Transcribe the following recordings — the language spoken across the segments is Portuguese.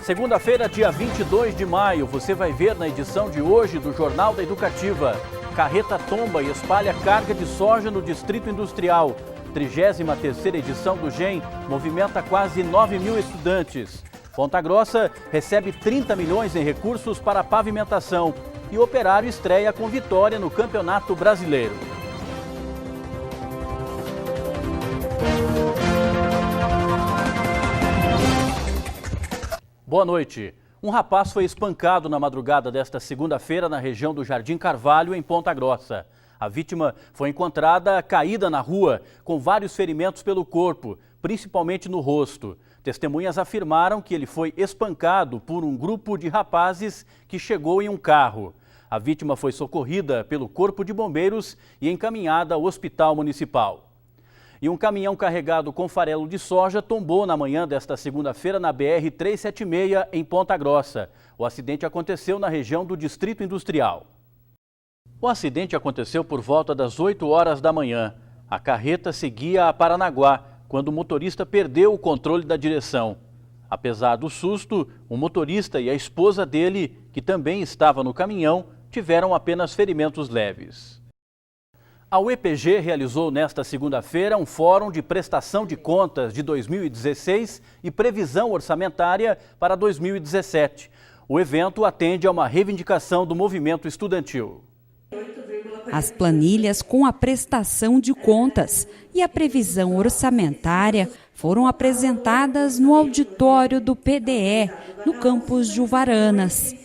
Segunda-feira, dia 22 de maio, você vai ver na edição de hoje do Jornal da Educativa. Carreta tomba e espalha carga de soja no Distrito Industrial. 33ª edição do GEM movimenta quase 9 mil estudantes. Ponta Grossa recebe 30 milhões em recursos para pavimentação. E o Operário estreia com vitória no Campeonato Brasileiro. Boa noite. Um rapaz foi espancado na madrugada desta segunda-feira na região do Jardim Carvalho, em Ponta Grossa. A vítima foi encontrada caída na rua, com vários ferimentos pelo corpo, principalmente no rosto. Testemunhas afirmaram que ele foi espancado por um grupo de rapazes que chegou em um carro. A vítima foi socorrida pelo Corpo de Bombeiros e encaminhada ao Hospital Municipal. E um caminhão carregado com farelo de soja tombou na manhã desta segunda-feira na BR-376, em Ponta Grossa. O acidente aconteceu na região do Distrito Industrial. O acidente aconteceu por volta das 8 horas da manhã. A carreta seguia a Paranaguá, quando o motorista perdeu o controle da direção. Apesar do susto, o motorista e a esposa dele, que também estava no caminhão, tiveram apenas ferimentos leves. A UEPG realizou nesta segunda-feira um fórum de prestação de contas de 2016 e previsão orçamentária para 2017. O evento atende a uma reivindicação do movimento estudantil. As planilhas com a prestação de contas e a previsão orçamentária foram apresentadas no auditório do PDE, no campus de Uvaranas.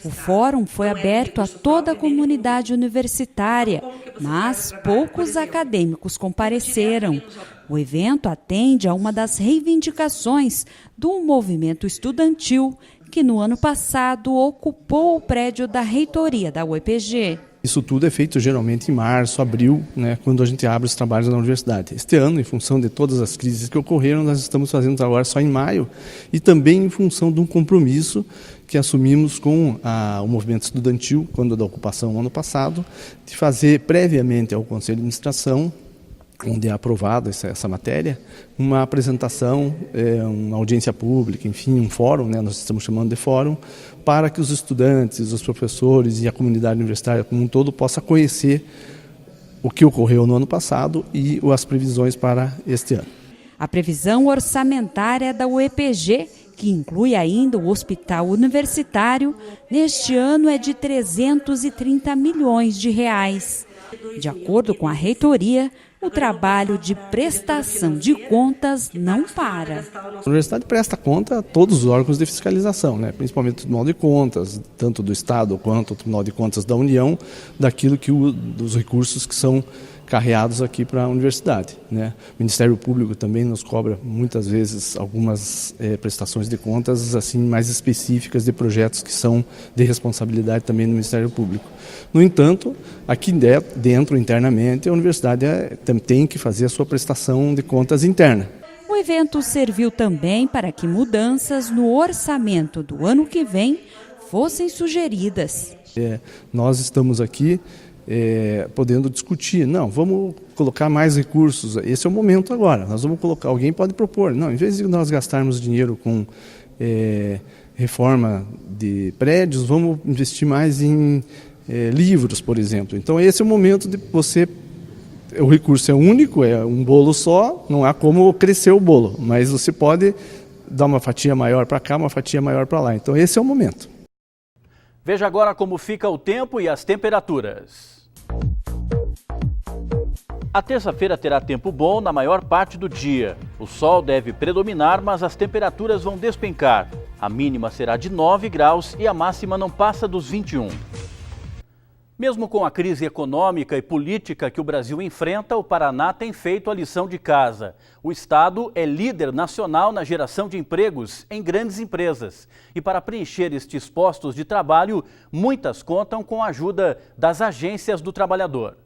O fórum foi aberto a toda a comunidade universitária, mas poucos acadêmicos compareceram. O evento atende a uma das reivindicações do movimento estudantil, que no ano passado ocupou o prédio da reitoria da UEPG. Isso tudo é feito geralmente em março, abril, quando a gente abre os trabalhos na universidade. Este ano, em função de todas as crises que ocorreram, nós estamos fazendo agora só em maio e também em função de um compromisso que assumimos com o movimento estudantil, quando da ocupação ano passado, de fazer previamente ao Conselho de Administração, onde é aprovada essa matéria, uma apresentação, uma audiência pública, enfim, um fórum, nós estamos chamando de fórum, para que os estudantes, os professores e a comunidade universitária como um todo possa conhecer o que ocorreu no ano passado e as previsões para este ano. A previsão orçamentária da UEPG, que inclui ainda o hospital universitário, neste ano é de 330 milhões de reais. De acordo com a reitoria, o trabalho de prestação de contas não para. A universidade presta conta a todos os órgãos de fiscalização, principalmente o Tribunal de Contas, tanto do Estado quanto o Tribunal de Contas da União, daquilo dos recursos que são carreados aqui para a universidade. O Ministério Público também nos cobra muitas vezes algumas prestações de contas assim mais específicas de projetos que são de responsabilidade também do Ministério Público. No entanto, aqui dentro, internamente, a universidade tem que fazer a sua prestação de contas interna. O evento serviu também para que mudanças no orçamento do ano que vem fossem sugeridas. Nós estamos aqui podendo discutir, vamos colocar mais recursos, esse é o momento agora, nós vamos colocar, alguém pode propor, em vez de nós gastarmos dinheiro com reforma de prédios, vamos investir mais em livros, por exemplo. Então esse é o momento de o recurso é único, é um bolo só, não há como crescer o bolo, mas você pode dar uma fatia maior para cá, uma fatia maior para lá, então esse é o momento. Veja agora como fica o tempo e as temperaturas. A terça-feira terá tempo bom na maior parte do dia. O sol deve predominar, mas as temperaturas vão despencar. A mínima será de 9 graus e a máxima não passa dos 21. Mesmo com a crise econômica e política que o Brasil enfrenta, o Paraná tem feito a lição de casa. O estado é líder nacional na geração de empregos em grandes empresas. E para preencher estes postos de trabalho, muitas contam com a ajuda das agências do trabalhador.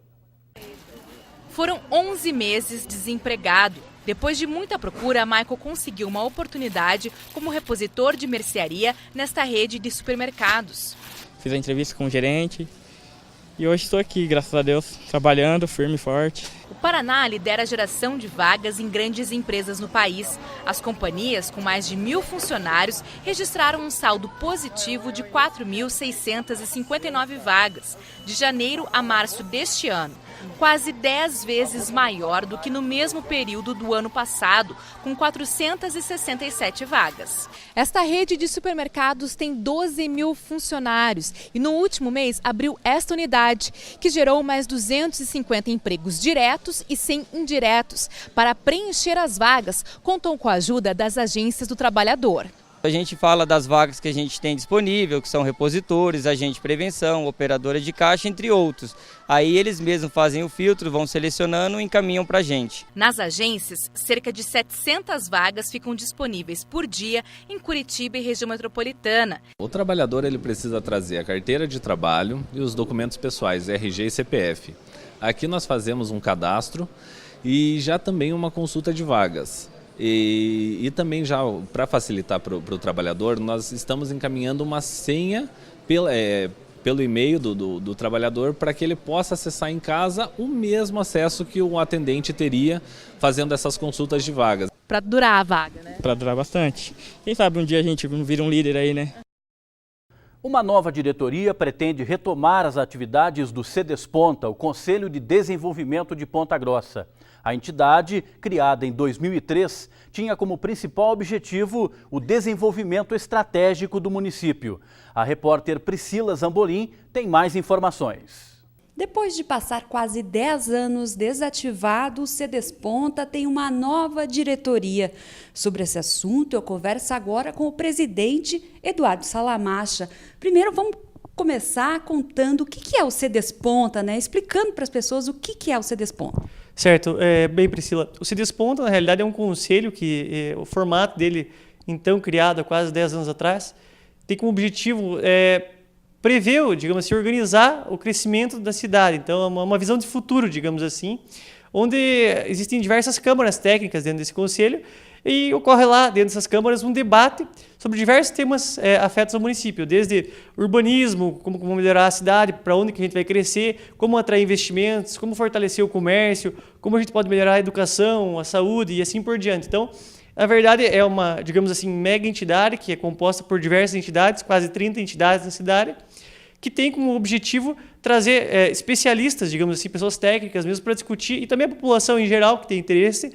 Foram 11 meses desempregado. Depois de muita procura, Michael conseguiu uma oportunidade como repositor de mercearia nesta rede de supermercados. Fiz a entrevista com o gerente. E hoje estou aqui, graças a Deus, trabalhando firme e forte. O Paraná lidera a geração de vagas em grandes empresas no país. As companhias, com mais de 1.000 funcionários, registraram um saldo positivo de 4.659 vagas, de janeiro a março deste ano, quase 10 vezes maior do que no mesmo período do ano passado, com 467 vagas. Esta rede de supermercados tem 12.000 funcionários e no último mês abriu esta unidade, que gerou mais 250 empregos diretos e 100 indiretos. Para preencher as vagas, contam com a ajuda das agências do trabalhador. A gente fala das vagas que a gente tem disponível, que são repositores, agente de prevenção, operadora de caixa, entre outros. Aí eles mesmos fazem o filtro, vão selecionando e encaminham para a gente. Nas agências, cerca de 700 vagas ficam disponíveis por dia em Curitiba e região metropolitana. O trabalhador ele precisa trazer a carteira de trabalho e os documentos pessoais, RG e CPF. Aqui nós fazemos um cadastro e já também uma consulta de vagas. E também já para facilitar para o trabalhador, nós estamos encaminhando uma senha pelo e-mail do trabalhador para que ele possa acessar em casa o mesmo acesso que o atendente teria fazendo essas consultas de vagas. Para durar a vaga, né? Para durar bastante. Quem sabe um dia a gente não vira um líder aí, né? Uma nova diretoria pretende retomar as atividades do Cedesponta, o Conselho de Desenvolvimento de Ponta Grossa. A entidade, criada em 2003, tinha como principal objetivo o desenvolvimento estratégico do município. A repórter Priscila Zambolim tem mais informações. Depois de passar quase 10 anos desativado, o Cedesponta tem uma nova diretoria. Sobre esse assunto, eu converso agora com o presidente Eduardo Salamacha. Primeiro, vamos começar contando o que é o Cedesponta, né? Explicando para as pessoas o que é o Cedesponta. Certo. Bem, Priscila, o Cedesponta, na realidade, é um conselho que o formato dele, então criado há quase 10 anos atrás, tem como objetivo prever, digamos assim, organizar o crescimento da cidade. Então, é uma visão de futuro, digamos assim, onde existem diversas câmaras técnicas dentro desse conselho e ocorre lá, dentro dessas câmaras, um debate sobre diversos temas afetos ao município, desde urbanismo, como melhorar a cidade, para onde que a gente vai crescer, como atrair investimentos, como fortalecer o comércio, como a gente pode melhorar a educação, a saúde e assim por diante. Então, na verdade, é uma, digamos assim, mega entidade que é composta por diversas entidades, quase 30 entidades na cidade, que tem como objetivo trazer especialistas, digamos assim, pessoas técnicas mesmo, para discutir, e também a população em geral que tem interesse,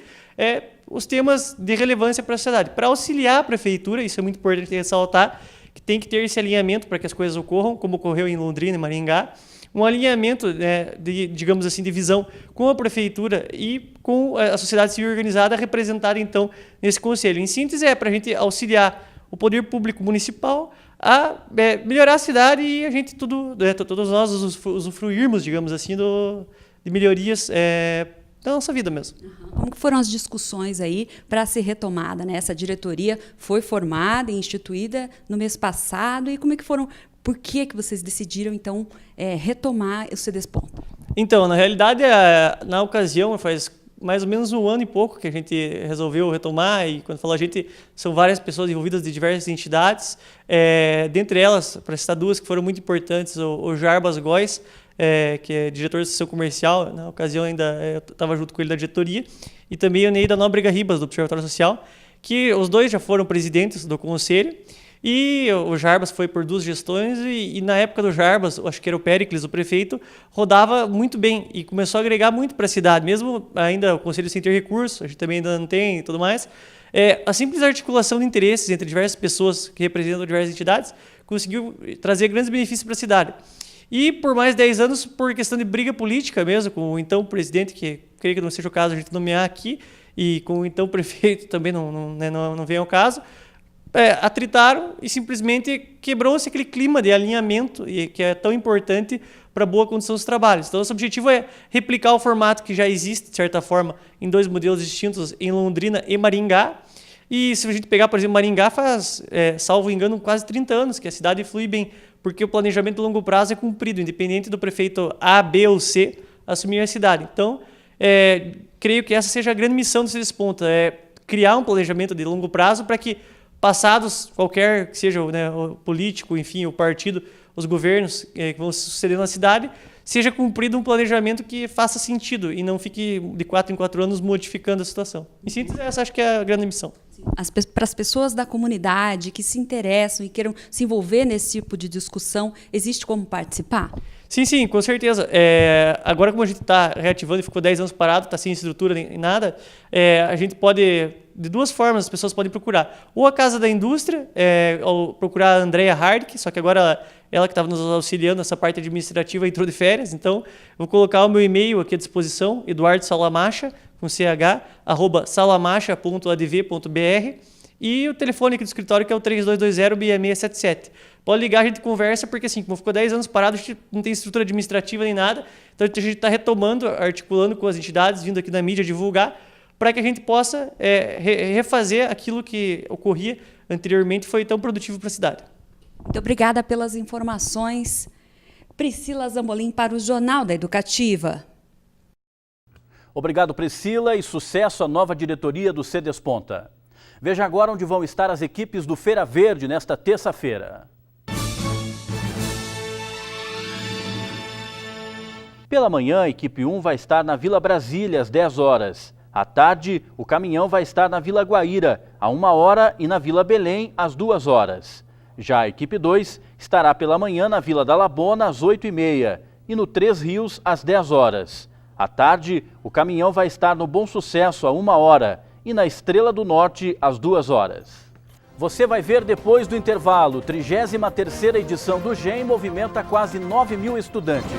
os temas de relevância para a sociedade. Para auxiliar a prefeitura, isso é muito importante ressaltar, que tem que ter esse alinhamento para que as coisas ocorram, como ocorreu em Londrina e Maringá, um alinhamento, digamos assim, de visão com a prefeitura e com a sociedade civil organizada representada, então, nesse conselho. Em síntese, para a gente auxiliar o poder público municipal a melhorar a cidade e a gente todos nós usufruirmos, digamos assim, de melhorias da nossa vida mesmo. Como foram as discussões aí para ser retomada, né? Essa diretoria foi formada e instituída no mês passado e como é que foram? Por que vocês decidiram, então, retomar o Cedesponta? Então, na realidade, na ocasião, faz mais ou menos um ano e pouco que a gente resolveu retomar, e quando falo a gente, são várias pessoas envolvidas de diversas entidades, dentre elas, para citar duas que foram muito importantes, o Jarbas Góes, que é diretor de seção comercial, na ocasião ainda estava junto com ele da diretoria, e também o Neida Nóbrega Ribas, do Observatório Social, que os dois já foram presidentes do conselho, e o Jarbas foi por 2 gestões e na época do Jarbas, acho que era o Péricles, o prefeito, rodava muito bem e começou a agregar muito para a cidade, mesmo ainda o conselho sem ter recursos, a gente também ainda não tem e tudo mais. A simples articulação de interesses entre diversas pessoas que representam diversas entidades conseguiu trazer grandes benefícios para a cidade. E por mais 10 anos, por questão de briga política mesmo, com o então presidente, que creio que não seja o caso a gente nomear aqui, e com o então prefeito também não vem ao caso, atritaram e simplesmente quebrou-se aquele clima de alinhamento que é tão importante para a boa condição dos trabalhos. Então, nosso objetivo é replicar o formato que já existe, de certa forma, em 2 modelos distintos, em Londrina e Maringá. E se a gente pegar, por exemplo, Maringá faz, salvo engano, quase 30 anos que a cidade flui bem, porque o planejamento de longo prazo é cumprido, independente do prefeito A, B ou C assumir a cidade. Então, creio que essa seja a grande missão do Cedesponta, criar um planejamento de longo prazo para que, passados qualquer que seja o político, enfim, o partido, os governos que vão se suceder na cidade, seja cumprido um planejamento que faça sentido e não fique de 4 em 4 anos modificando a situação. Em síntese, essa acho que é a grande missão. Para as pessoas da comunidade que se interessam e queiram se envolver nesse tipo de discussão, existe como participar? Sim, com certeza. Agora, como a gente está reativando e ficou 10 anos parado, está sem estrutura nem nada, a gente pode, de duas formas, as pessoas podem procurar. Ou a Casa da Indústria, ou procurar a Andrea Hardk, só que agora ela que estava nos auxiliando nessa parte administrativa entrou de férias, então vou colocar o meu e-mail aqui à disposição, eduardosalamacha, com ch, @salamacha.adv.br, e o telefone aqui do escritório que é o 3220-6677. Pode ligar, a gente conversa, porque assim, como ficou 10 anos parado, a gente não tem estrutura administrativa nem nada, então a gente está retomando, articulando com as entidades, vindo aqui na mídia divulgar, para que a gente possa refazer aquilo que ocorria anteriormente e foi tão produtivo para a cidade. Muito obrigada pelas informações. Priscila Zambolim para o Jornal da Educativa. Obrigado, Priscila, e sucesso à nova diretoria do Cedesponta. Veja agora onde vão estar as equipes do Feira Verde nesta terça-feira. Pela manhã, a equipe 1 vai estar na Vila Brasília às 10 horas. À tarde, o caminhão vai estar na Vila Guaíra, à 1 hora, e na Vila Belém, às 2 horas. Já a equipe 2 estará pela manhã na Vila da Labona, às 8h30, e no Três Rios, às 10 horas. À tarde, o caminhão vai estar no Bom Sucesso, à 1 hora, e na Estrela do Norte, às 2 horas. Você vai ver depois do intervalo, 33ª edição do GEM movimenta quase 9.000 estudantes.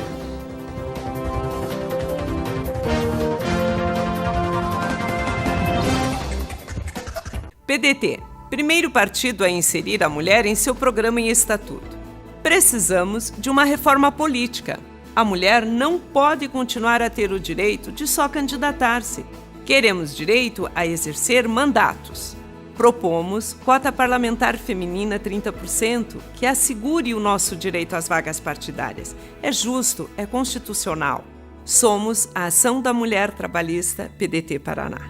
PDT, primeiro partido a inserir a mulher em seu programa e estatuto. Precisamos de uma reforma política. A mulher não pode continuar a ter o direito de só candidatar-se. Queremos direito a exercer mandatos. Propomos cota parlamentar feminina 30%, que assegure o nosso direito às vagas partidárias. É justo, é constitucional. Somos a Ação da Mulher Trabalhista, PDT Paraná.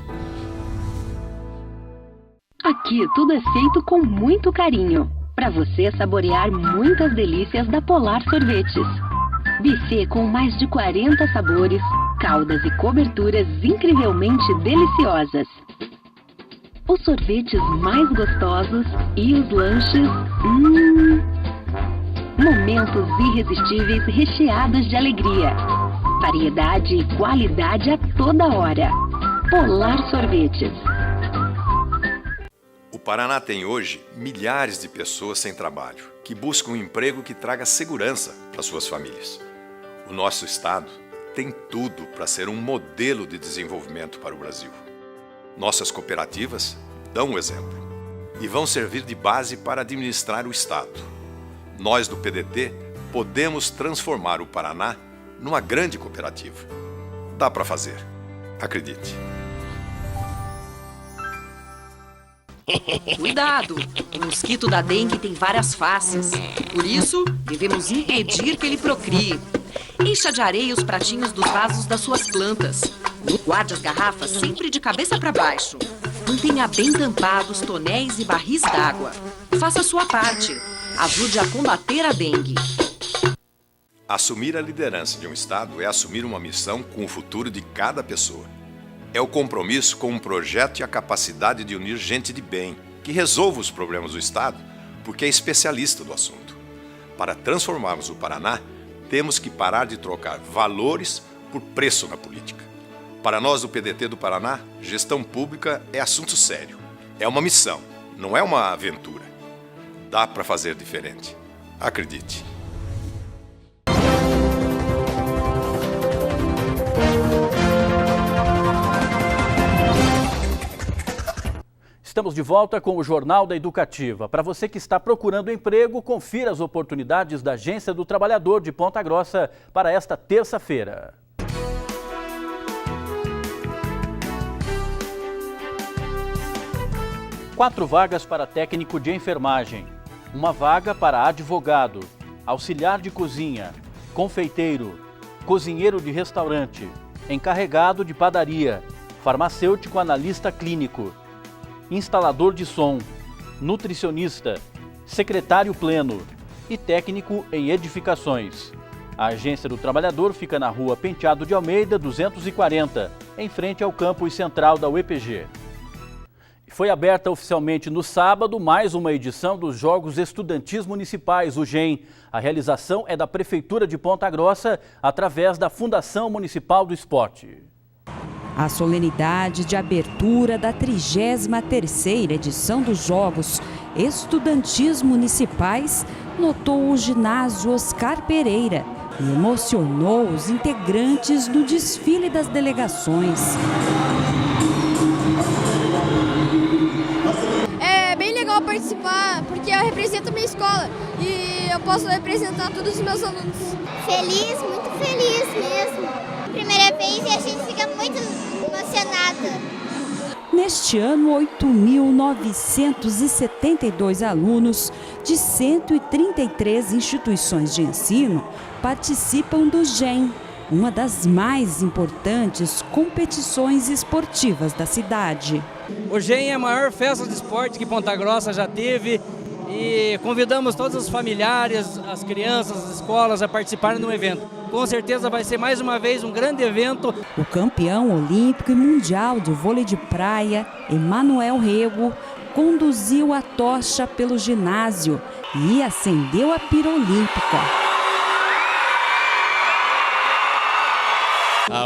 Aqui tudo é feito com muito carinho, para você saborear muitas delícias da Polar Sorvetes. Buffet com mais de 40 sabores, caldas e coberturas incrivelmente deliciosas. Os sorvetes mais gostosos e os lanches, momentos irresistíveis recheados de alegria. Variedade e qualidade a toda hora. Polar Sorvetes. O Paraná tem hoje milhares de pessoas sem trabalho, que buscam um emprego que traga segurança para suas famílias. O nosso estado tem tudo para ser um modelo de desenvolvimento para o Brasil. Nossas cooperativas dão o exemplo e vão servir de base para administrar o estado. Nós do PDT podemos transformar o Paraná numa grande cooperativa. Dá para fazer. Acredite. Cuidado! O mosquito da dengue tem várias faces. Por isso, devemos impedir que ele procrie. Encha de areia os pratinhos dos vasos das suas plantas. Guarde as garrafas sempre de cabeça para baixo. Mantenha bem tampados tonéis e barris d'água. Faça a sua parte. Ajude a combater a dengue. Assumir a liderança de um estado é assumir uma missão com o futuro de cada pessoa. É o compromisso com um projeto e a capacidade de unir gente de bem, que resolva os problemas do estado, porque é especialista do assunto. Para transformarmos o Paraná, temos que parar de trocar valores por preço na política. Para nós do PDT do Paraná, gestão pública é assunto sério. É uma missão, não é uma aventura. Dá para fazer diferente. Acredite. Estamos de volta com o Jornal da Educativa. Para você que está procurando emprego, confira as oportunidades da Agência do Trabalhador de Ponta Grossa para esta terça-feira. Quatro vagas para técnico de enfermagem, uma vaga para advogado, auxiliar de cozinha, confeiteiro, cozinheiro de restaurante, encarregado de padaria, farmacêutico analista clínico, instalador de som, nutricionista, secretário pleno e técnico em edificações. A Agência do Trabalhador fica na Rua Penteado de Almeida, 240, em frente ao campus central da UEPG. Foi aberta oficialmente no sábado mais uma edição dos Jogos Estudantis Municipais, o GEM. A realização é da Prefeitura de Ponta Grossa, através da Fundação Municipal do Esporte. A solenidade de abertura da 33ª edição dos Jogos Estudantis Municipais notou o ginásio Oscar Pereira e emocionou os integrantes do desfile das delegações. É bem legal participar, porque eu represento a minha escola e eu posso representar todos os meus alunos. Feliz, muito feliz mesmo. Primeira vez e a gente fica muito emocionada. Neste ano, 8.972 alunos de 133 instituições de ensino participam do GEM, uma das mais importantes competições esportivas da cidade. O GEM é a maior festa de esporte que Ponta Grossa já teve e convidamos todos os familiares, as crianças, as escolas a participarem do evento. Com certeza vai ser mais uma vez um grande evento. O campeão olímpico e mundial de vôlei de praia, Emanuel Rego, conduziu a tocha pelo ginásio e acendeu a pira olímpica.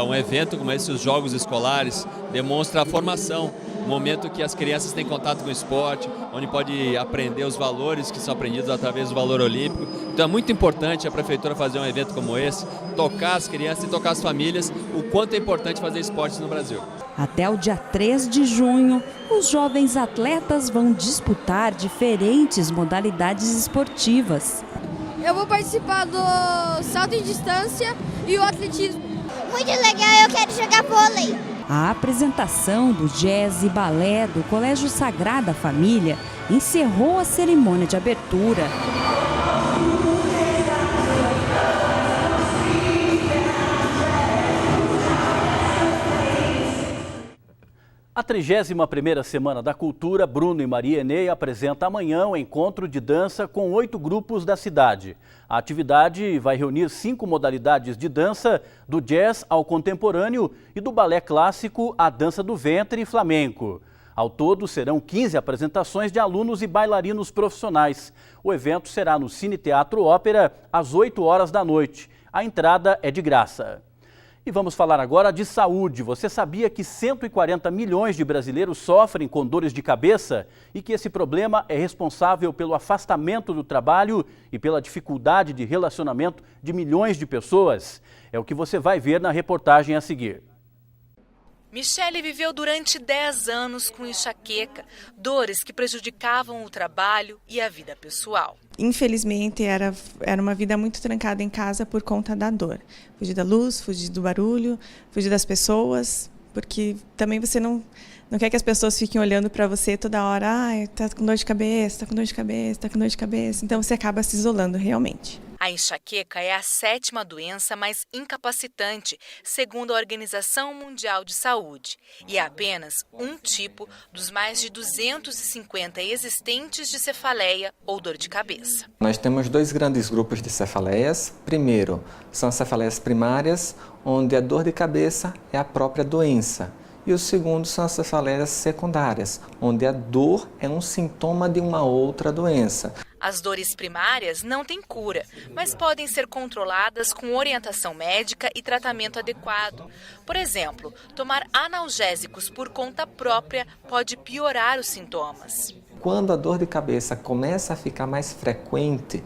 Um evento como esse, os Jogos Escolares, demonstra a formação, um momento que as crianças têm contato com o esporte, onde pode aprender os valores que são aprendidos através do valor olímpico. Então é muito importante a Prefeitura fazer um evento como esse, tocar as crianças e tocar as famílias, o quanto é importante fazer esportes no Brasil. Até o dia 3 de junho, os jovens atletas vão disputar diferentes modalidades esportivas. Eu vou participar do salto em distância e o atletismo. Muito legal, eu quero jogar vôlei. A apresentação do jazz e balé do Colégio Sagrada Família encerrou a cerimônia de abertura. A 31ª Semana da Cultura, Bruno e Maria Enei apresenta amanhã o encontro de dança com 8 grupos da cidade. A atividade vai reunir 5 modalidades de dança, do jazz ao contemporâneo e do balé clássico à dança do ventre e flamenco. Ao todo, serão 15 apresentações de alunos e bailarinos profissionais. O evento será no Cine Teatro Ópera, às 8 horas da noite. A entrada é de graça. E vamos falar agora de saúde. Você sabia que 140 milhões de brasileiros sofrem com dores de cabeça e que esse problema é responsável pelo afastamento do trabalho e pela dificuldade de relacionamento de milhões de pessoas? É o que você vai ver na reportagem a seguir. Michele viveu durante 10 anos com enxaqueca, dores que prejudicavam o trabalho e a vida pessoal. Infelizmente, era uma vida muito trancada em casa por conta da dor. Fugir da luz, fugir do barulho, fugir das pessoas, porque também você não quer que as pessoas fiquem olhando para você toda hora, tá com dor de cabeça, tá com dor de cabeça, tá com dor de cabeça. Então você acaba se isolando realmente. A enxaqueca é a 7ª doença mais incapacitante, segundo a Organização Mundial de Saúde, e é apenas um tipo dos mais de 250 existentes de cefaleia ou dor de cabeça. Nós temos 2 grandes grupos de cefaleias. Primeiro, são as cefaleias primárias, onde a dor de cabeça é a própria doença. E o segundo são as cefaleias secundárias, onde a dor é um sintoma de uma outra doença. As dores primárias não têm cura, mas podem ser controladas com orientação médica e tratamento adequado. Por exemplo, tomar analgésicos por conta própria pode piorar os sintomas. Quando a dor de cabeça começa a ficar mais frequente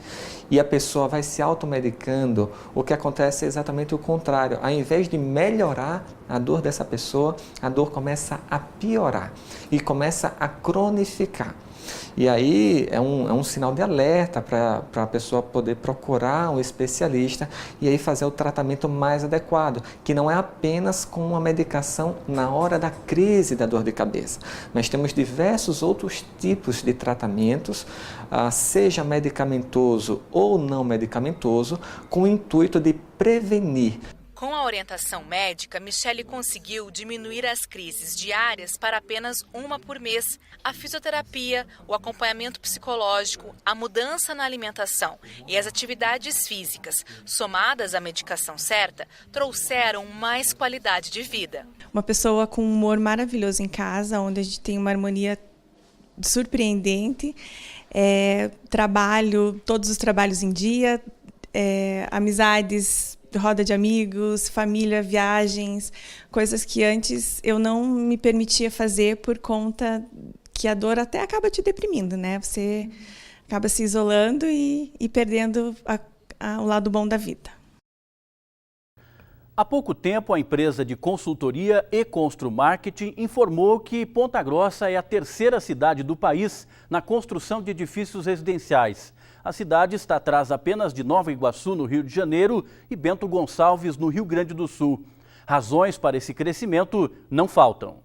e a pessoa vai se automedicando, o que acontece é exatamente o contrário. Ao invés de melhorar a dor dessa pessoa, a dor começa a piorar e começa a cronificar. E aí é um sinal de alerta para a pessoa poder procurar um especialista e aí fazer o tratamento mais adequado, que não é apenas com uma medicação na hora da crise da dor de cabeça. Nós temos diversos outros tipos de tratamentos, seja medicamentoso ou não medicamentoso, com o intuito de prevenir. Com a orientação médica, Michele conseguiu diminuir as crises diárias para apenas uma por mês. A fisioterapia, o acompanhamento psicológico, a mudança na alimentação e as atividades físicas, somadas à medicação certa, trouxeram mais qualidade de vida. Uma pessoa com um humor maravilhoso em casa, onde a gente tem uma harmonia surpreendente, trabalho, todos os trabalhos em dia, amizades, roda de amigos, família, viagens, coisas que antes eu não me permitia fazer por conta que a dor até acaba te deprimindo, né? Você acaba se isolando e perdendo o lado bom da vida. Há pouco tempo, a empresa de consultoria E-Constru Marketing informou que Ponta Grossa é a terceira cidade do país na construção de edifícios residenciais. A cidade está atrás apenas de Nova Iguaçu, no Rio de Janeiro, e Bento Gonçalves, no Rio Grande do Sul. Razões para esse crescimento não faltam.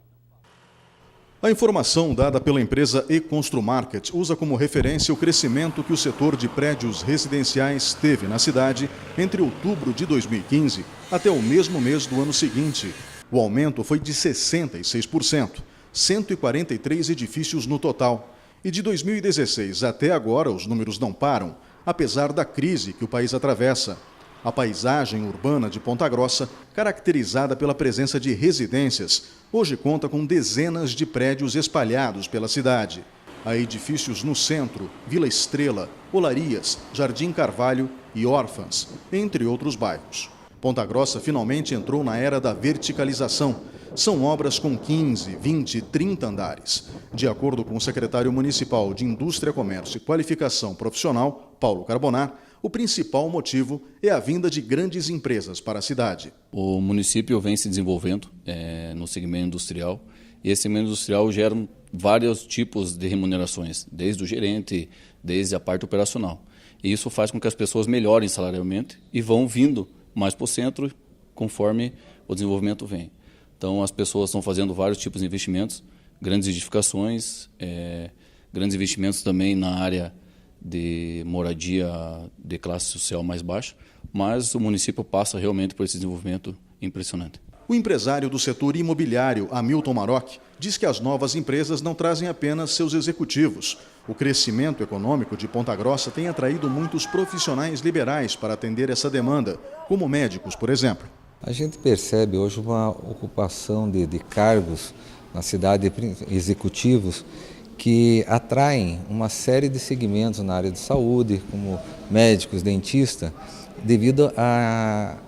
A informação dada pela empresa E-Constru Market usa como referência o crescimento que o setor de prédios residenciais teve na cidade entre outubro de 2015 até o mesmo mês do ano seguinte. O aumento foi de 66%, 143 edifícios no total. E de 2016 até agora, os números não param, apesar da crise que o país atravessa. A paisagem urbana de Ponta Grossa, caracterizada pela presença de residências, hoje conta com dezenas de prédios espalhados pela cidade. Há edifícios no centro, Vila Estrela, Olarias, Jardim Carvalho e Órfãs, entre outros bairros. Ponta Grossa finalmente entrou na era da verticalização. São obras com 15, 20, 30 andares. De acordo com o secretário municipal de Indústria, Comércio e Qualificação Profissional, Paulo Carbonar, o principal motivo é a vinda de grandes empresas para a cidade. O município vem se desenvolvendo no segmento industrial, e esse segmento industrial gera vários tipos de remunerações, desde o gerente, desde a parte operacional. E isso faz com que as pessoas melhorem salarialmente e vão vindo mais para o centro conforme o desenvolvimento vem. Então, as pessoas estão fazendo vários tipos de investimentos, grandes edificações, grandes investimentos também na área de moradia de classe social mais baixa, mas o município passa realmente por esse desenvolvimento impressionante. O empresário do setor imobiliário, Hamilton Maroc, diz que as novas empresas não trazem apenas seus executivos. O crescimento econômico de Ponta Grossa tem atraído muitos profissionais liberais para atender essa demanda, como médicos, por exemplo. A gente percebe hoje uma ocupação de cargos na cidade, executivos, que atraem uma série de segmentos na área de saúde, como médicos, dentistas, devido à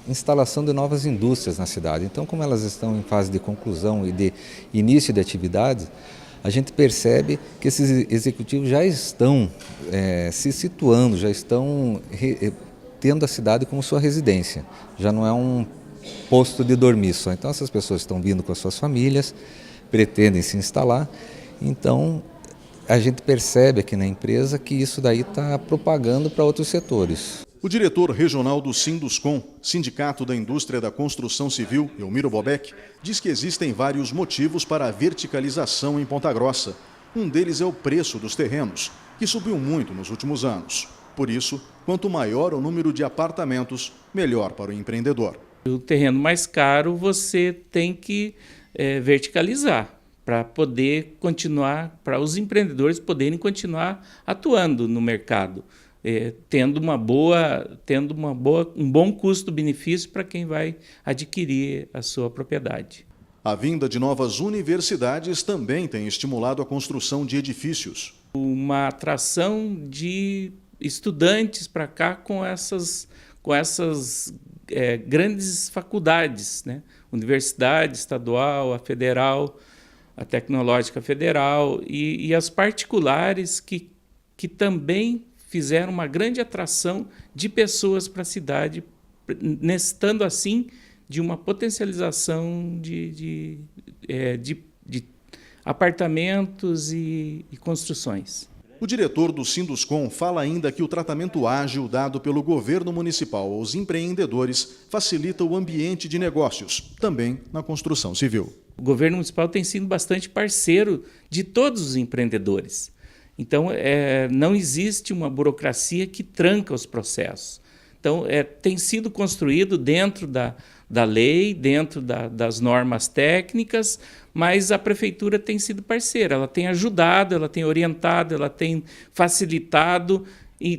instalação de novas indústrias na cidade. Então, como elas estão em fase de conclusão e de início de atividade, a gente percebe que esses executivos já estão se situando, já estão tendo a cidade como sua residência. Já não é um posto de dormir só. Então, essas pessoas estão vindo com as suas famílias, pretendem se instalar. Então, a gente percebe aqui na empresa que isso daí está propagando para outros setores. O diretor regional do Sinduscom, Sindicato da Indústria da Construção Civil, Elmiro Bobeck, diz que existem vários motivos para a verticalização em Ponta Grossa. Um deles é o preço dos terrenos, que subiu muito nos últimos anos. Por isso, quanto maior o número de apartamentos, melhor para o empreendedor. O terreno mais caro você tem que verticalizar para poder continuar, para os empreendedores poderem continuar atuando no mercado, tendo um bom custo-benefício para quem vai adquirir a sua propriedade. A vinda de novas universidades também tem estimulado a construção de edifícios. Uma atração de estudantes para cá com essas grandes faculdades, né? Universidade estadual, a federal, a tecnológica federal e as particulares que também fizeram uma grande atração de pessoas para a cidade, necessitando assim de uma potencialização de apartamentos e construções. O diretor do Sinduscom fala ainda que o tratamento ágil dado pelo governo municipal aos empreendedores facilita o ambiente de negócios, também na construção civil. O governo municipal tem sido bastante parceiro de todos os empreendedores. Então, não existe uma burocracia que tranca os processos. Então, tem sido construído dentro da lei, dentro das normas técnicas, mas a Prefeitura tem sido parceira, ela tem ajudado, ela tem orientado, ela tem facilitado, e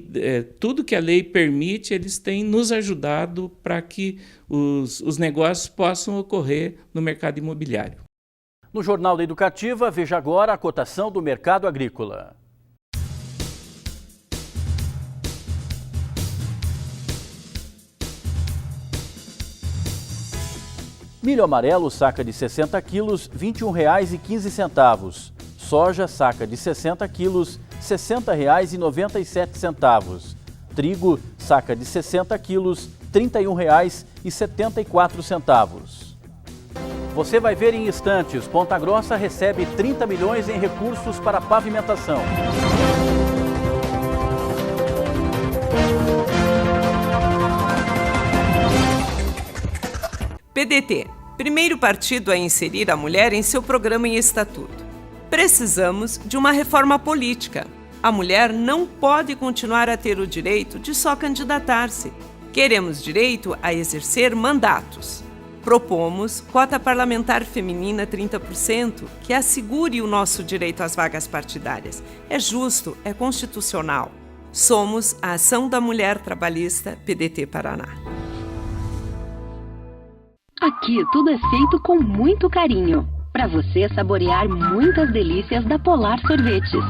tudo que a lei permite, eles têm nos ajudado para que os negócios possam ocorrer no mercado imobiliário. No Jornal da Educativa, veja agora a cotação do mercado agrícola. Milho amarelo, saca de 60 quilos, R$ 21,15. Soja, saca de 60 quilos, R$ 60,97. Trigo, saca de 60 quilos, R$ 31,74. Você vai ver em instantes, Ponta Grossa recebe 30 milhões em recursos para pavimentação. PDT, primeiro partido a inserir a mulher em seu programa e estatuto. Precisamos de uma reforma política. A mulher não pode continuar a ter o direito de só candidatar-se. Queremos direito a exercer mandatos. Propomos cota parlamentar feminina 30%, que assegure o nosso direito às vagas partidárias. É justo, é constitucional. Somos a Ação da Mulher Trabalhista, PDT Paraná. Aqui tudo é feito com muito carinho, para você saborear muitas delícias da Polar Sorvetes.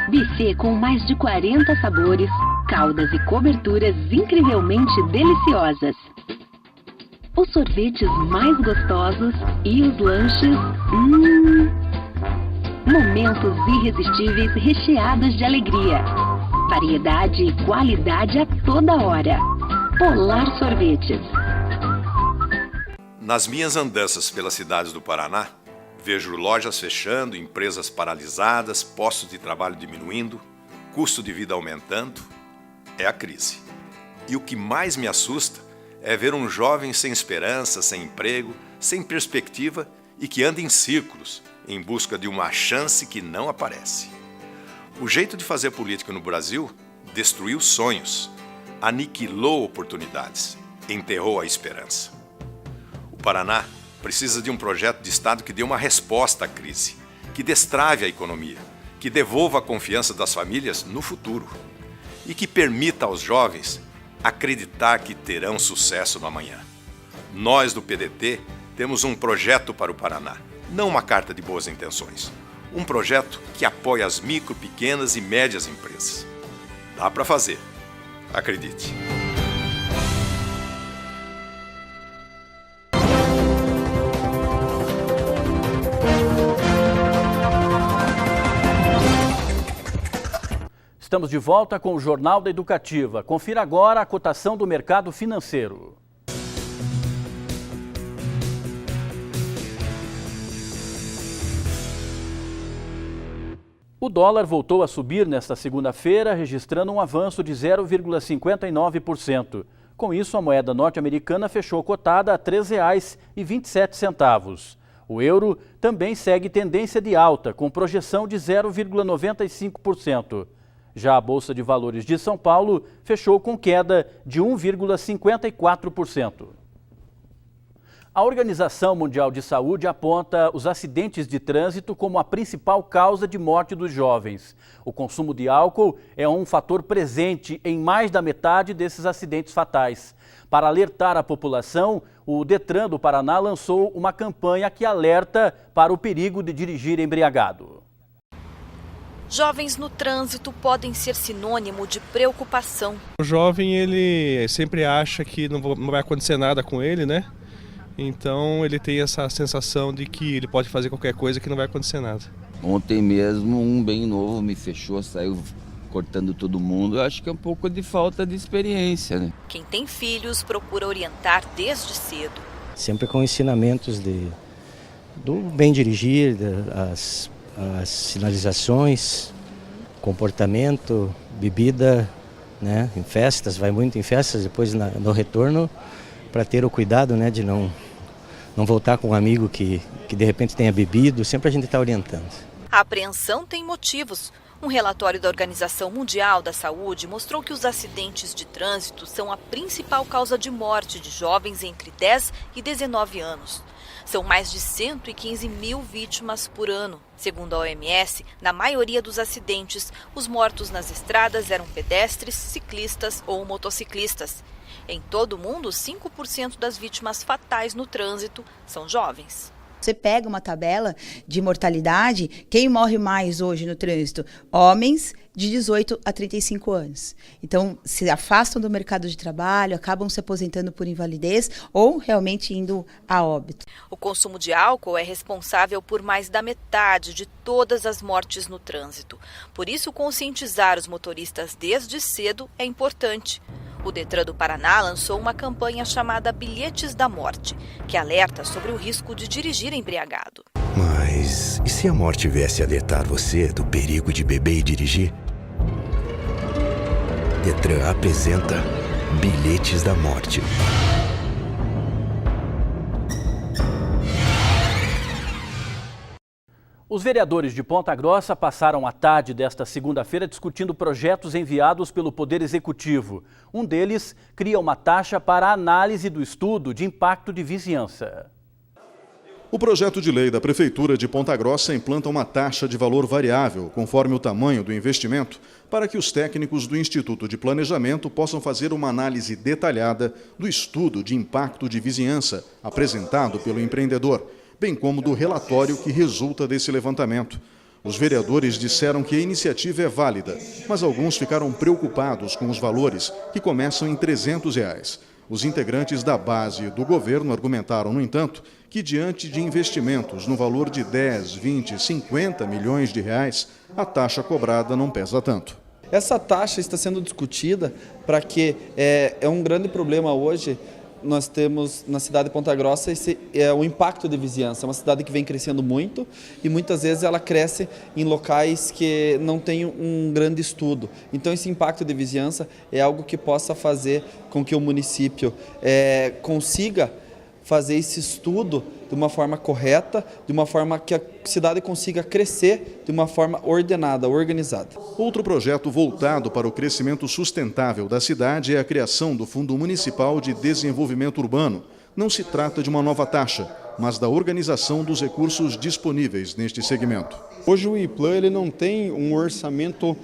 Buffet com mais de 40 sabores, caldas e coberturas incrivelmente deliciosas. Os sorvetes mais gostosos e os lanches, momentos irresistíveis recheados de alegria. Variedade e qualidade a toda hora. Polar Sorvetes. Nas minhas andanças pelas cidades do Paraná, vejo lojas fechando, empresas paralisadas, postos de trabalho diminuindo, custo de vida aumentando. É a crise. E o que mais me assusta é ver um jovem sem esperança, sem emprego, sem perspectiva e que anda em círculos, em busca de uma chance que não aparece. O jeito de fazer política no Brasil destruiu sonhos, aniquilou oportunidades, enterrou a esperança. O Paraná precisa de um projeto de Estado que dê uma resposta à crise, que destrave a economia, que devolva a confiança das famílias no futuro e que permita aos jovens acreditar que terão sucesso no amanhã. Nós do PDT temos um projeto para o Paraná, não uma carta de boas intenções. Um projeto que apoia as micro, pequenas e médias empresas. Dá para fazer. Acredite. Estamos de volta com o Jornal da Educativa. Confira agora a cotação do mercado financeiro. O dólar voltou a subir nesta segunda-feira, registrando um avanço de 0,59%. Com isso, a moeda norte-americana fechou cotada a R$ 3,27. O euro também segue tendência de alta, com projeção de 0,95%. Já a Bolsa de Valores de São Paulo fechou com queda de 1,54%. A Organização Mundial de Saúde aponta os acidentes de trânsito como a principal causa de morte dos jovens. O consumo de álcool é um fator presente em mais da metade desses acidentes fatais. Para alertar a população, o Detran do Paraná lançou uma campanha que alerta para o perigo de dirigir embriagado. Jovens no trânsito podem ser sinônimo de preocupação. O jovem, ele sempre acha que não vai acontecer nada com ele, né? Então ele tem essa sensação de que ele pode fazer qualquer coisa que não vai acontecer nada. Ontem mesmo um bem novo me fechou, saiu cortando todo mundo. Eu acho que é um pouco de falta de experiência, né? Quem tem filhos procura orientar desde cedo. Sempre com ensinamentos do bem dirigir, as sinalizações, comportamento, bebida, né? Em festas, vai muito em festas, depois no retorno, para ter o cuidado, né, de não voltar com um amigo que de repente tenha bebido, sempre a gente está orientando. A apreensão tem motivos. Um relatório da Organização Mundial da Saúde mostrou que os acidentes de trânsito são a principal causa de morte de jovens entre 10 e 19 anos. São mais de 115 mil vítimas por ano. Segundo a OMS, na maioria dos acidentes, os mortos nas estradas eram pedestres, ciclistas ou motociclistas. Em todo o mundo, 5% das vítimas fatais no trânsito são jovens. Você pega uma tabela de mortalidade, quem morre mais hoje no trânsito? Homens de 18 a 35 anos. Então, se afastam do mercado de trabalho, acabam se aposentando por invalidez ou realmente indo a óbito. O consumo de álcool é responsável por mais da metade de todas as mortes no trânsito. Por isso, conscientizar os motoristas desde cedo é importante. O Detran do Paraná lançou uma campanha chamada Bilhetes da Morte, que alerta sobre o risco de dirigir embriagado. Mas e se a morte viesse alertar você do perigo de beber e dirigir? Detran apresenta Bilhetes da Morte. Os vereadores de Ponta Grossa passaram a tarde desta segunda-feira discutindo projetos enviados pelo Poder Executivo. Um deles cria uma taxa para a análise do estudo de impacto de vizinhança. O projeto de lei da Prefeitura de Ponta Grossa implanta uma taxa de valor variável, conforme o tamanho do investimento, para que os técnicos do Instituto de Planejamento possam fazer uma análise detalhada do estudo de impacto de vizinhança apresentado pelo empreendedor, bem como do relatório que resulta desse levantamento. Os vereadores disseram que a iniciativa é válida, mas alguns ficaram preocupados com os valores, que começam em R$ 300. Os integrantes da base do governo argumentaram, no entanto, que diante de investimentos no valor de 10, 20, 50 milhões de reais, a taxa cobrada não pesa tanto. Essa taxa está sendo discutida para que é um grande problema hoje. Nós temos na cidade de Ponta Grossa o impacto de vizinhança. É uma cidade que vem crescendo muito e muitas vezes ela cresce em locais que não tem um grande estudo. Então esse impacto de vizinhança é algo que possa fazer com que o município consiga fazer esse estudo de uma forma correta, de uma forma que a cidade consiga crescer de uma forma ordenada, organizada. Outro projeto voltado para o crescimento sustentável da cidade é a criação do Fundo Municipal de Desenvolvimento Urbano. Não se trata de uma nova taxa, mas da organização dos recursos disponíveis neste segmento. Hoje o IPLAN ele não tem um orçamento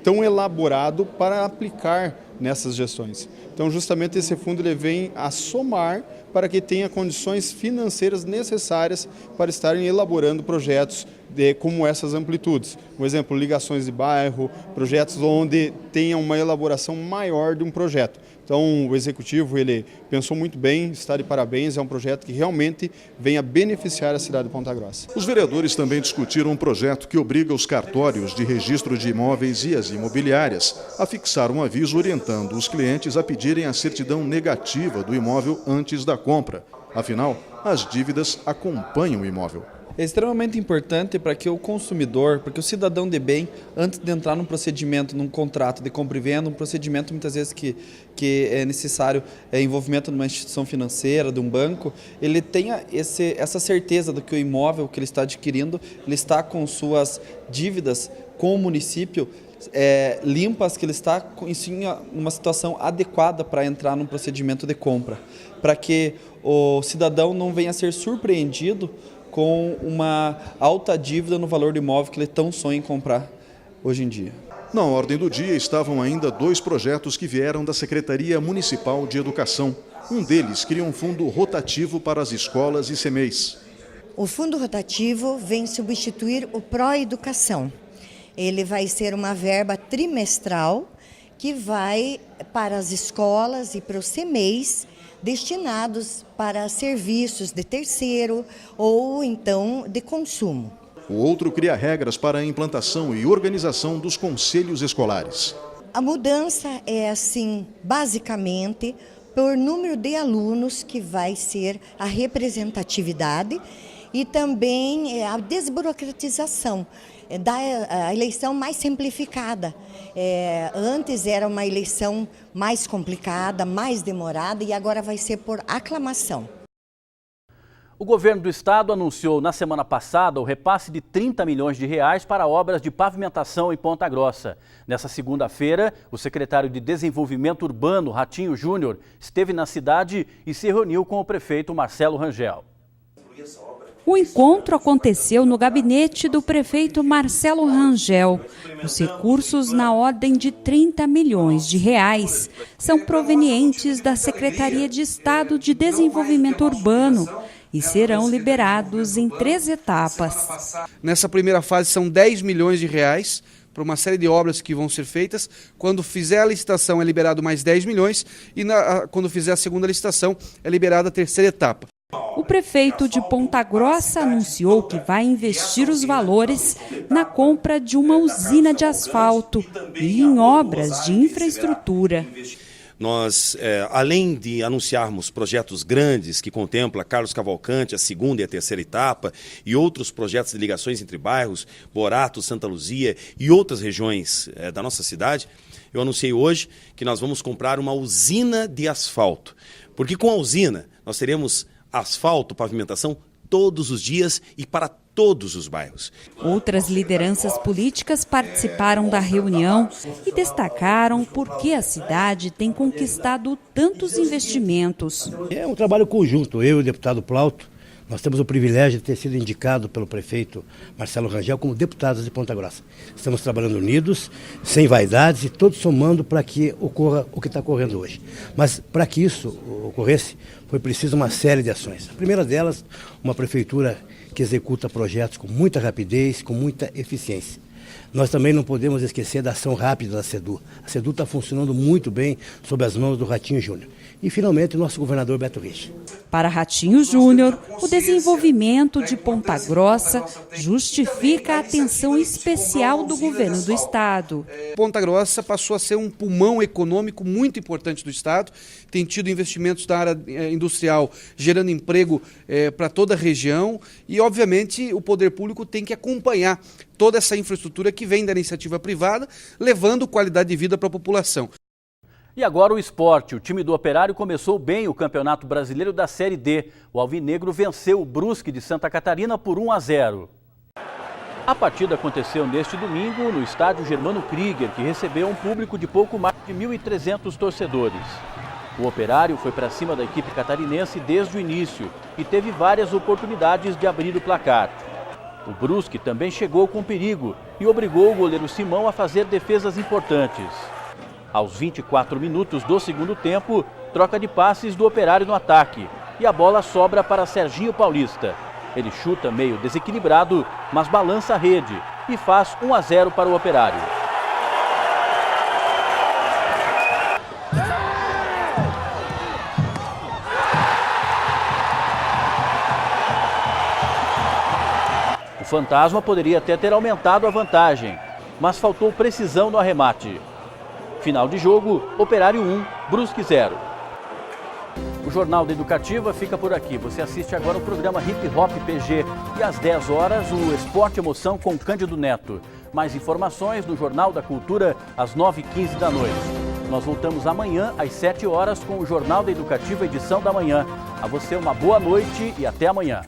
tão elaborado para aplicar nessas gestões. Então, justamente esse fundo ele vem a somar para que tenha condições financeiras necessárias para estarem elaborando projetos como essas amplitudes. Por exemplo, ligações de bairro, projetos onde tenha uma elaboração maior de um projeto. Então, o Executivo ele pensou muito bem, está de parabéns, é um projeto que realmente vem a beneficiar a cidade de Ponta Grossa. Os vereadores também discutiram um projeto que obriga os cartórios de registro de imóveis e as imobiliárias a fixar um aviso orientando os clientes a pedirem a certidão negativa do imóvel antes da compra. Afinal, as dívidas acompanham o imóvel. É extremamente importante para que o consumidor, para que o cidadão de bem, antes de entrar num procedimento, num contrato de compra e venda, um procedimento muitas vezes que é necessário envolvimento numa instituição financeira, de um banco, ele tenha essa certeza de que o imóvel que ele está adquirindo, ele está com suas dívidas com o município limpas, que ele está em uma situação adequada para entrar num procedimento de compra, para que o cidadão não venha a ser surpreendido com uma alta dívida no valor do imóvel que ele tão sonha em comprar hoje em dia. Na ordem do dia estavam ainda 2 projetos que vieram da Secretaria Municipal de Educação. Um deles cria um fundo rotativo para as escolas e CMEIs. O fundo rotativo vem substituir o Proeducação. Ele vai ser uma verba trimestral que vai para as escolas e para os CMEIs, destinados para serviços de terceiro ou então de consumo. O outro cria regras para a implantação e organização dos conselhos escolares. A mudança é assim, basicamente, por número de alunos, que vai ser a representatividade, e também a desburocratização da eleição mais simplificada. Antes era uma eleição mais complicada, mais demorada, e agora vai ser por aclamação. O governo do estado anunciou na semana passada o repasse de 30 milhões de reais para obras de pavimentação em Ponta Grossa. Nessa segunda-feira, o secretário de Desenvolvimento Urbano, Ratinho Júnior, esteve na cidade e se reuniu com o prefeito Marcelo Rangel. O encontro aconteceu no gabinete do prefeito Marcelo Rangel. Os recursos, na ordem de 30 milhões de reais, são provenientes da Secretaria de Estado de Desenvolvimento Urbano e serão liberados em 3 etapas. Nessa primeira fase são 10 milhões de reais para uma série de obras que vão ser feitas. Quando fizer a licitação é liberado mais 10 milhões e quando fizer a segunda licitação é liberada a terceira etapa. O prefeito de Ponta Grossa anunciou que vai investir os valores na compra de uma usina de asfalto e em obras de infraestrutura. Nós, além de anunciarmos projetos grandes que contemplam Carlos Cavalcante, a segunda e a terceira etapa, e outros projetos de ligações entre bairros, Borato, Santa Luzia e outras regiões da nossa cidade, eu anunciei hoje que nós vamos comprar uma usina de asfalto. Porque com a usina nós teremos asfalto, pavimentação todos os dias e para todos os bairros. Outras lideranças políticas participaram da reunião e destacaram por que a cidade tem conquistado tantos investimentos. É um trabalho conjunto, eu e o deputado Plauto. Nós temos o privilégio de ter sido indicado pelo prefeito Marcelo Rangel como deputados de Ponta Grossa. Estamos trabalhando unidos, sem vaidades e todos somando para que ocorra o que está ocorrendo hoje. Mas para que isso ocorresse, foi preciso uma série de ações. A primeira delas, uma prefeitura que executa projetos com muita rapidez, com muita eficiência. Nós também não podemos esquecer da ação rápida da SEDU. A SEDU está funcionando muito bem sob as mãos do Ratinho Júnior. E, finalmente, o nosso governador Beto Richa. Para Ratinho Júnior, o desenvolvimento de Ponta Grossa justifica a atenção especial do governo do estado. Ponta Grossa passou a ser um pulmão econômico muito importante do estado, tem tido investimentos na área industrial, gerando emprego para toda a região e, obviamente, o poder público tem que acompanhar toda essa infraestrutura que vem da iniciativa privada, levando qualidade de vida para a população. E agora o esporte. O time do Operário começou bem o Campeonato Brasileiro da Série D. O Alvinegro venceu o Brusque de Santa Catarina por 1-0. A partida aconteceu neste domingo no estádio Germano Krieger, que recebeu um público de pouco mais de 1.300 torcedores. O Operário foi para cima da equipe catarinense desde o início e teve várias oportunidades de abrir o placar. O Brusque também chegou com perigo e obrigou o goleiro Simão a fazer defesas importantes. Aos 24 minutos do segundo tempo, troca de passes do Operário no ataque e a bola sobra para Serginho Paulista. Ele chuta meio desequilibrado, mas balança a rede e faz 1-0 para o Operário. O Fantasma poderia até ter aumentado a vantagem, mas faltou precisão no arremate. Final de jogo, Operário 1, Brusque 0. O Jornal da Educativa fica por aqui. Você assiste agora o programa Hip Hop PG e às 10 horas o Esporte Emoção com Cândido Neto. Mais informações no Jornal da Cultura às 9h15 da noite. Nós voltamos amanhã às 7 horas com o Jornal da Educativa, edição da manhã. A você uma boa noite e até amanhã.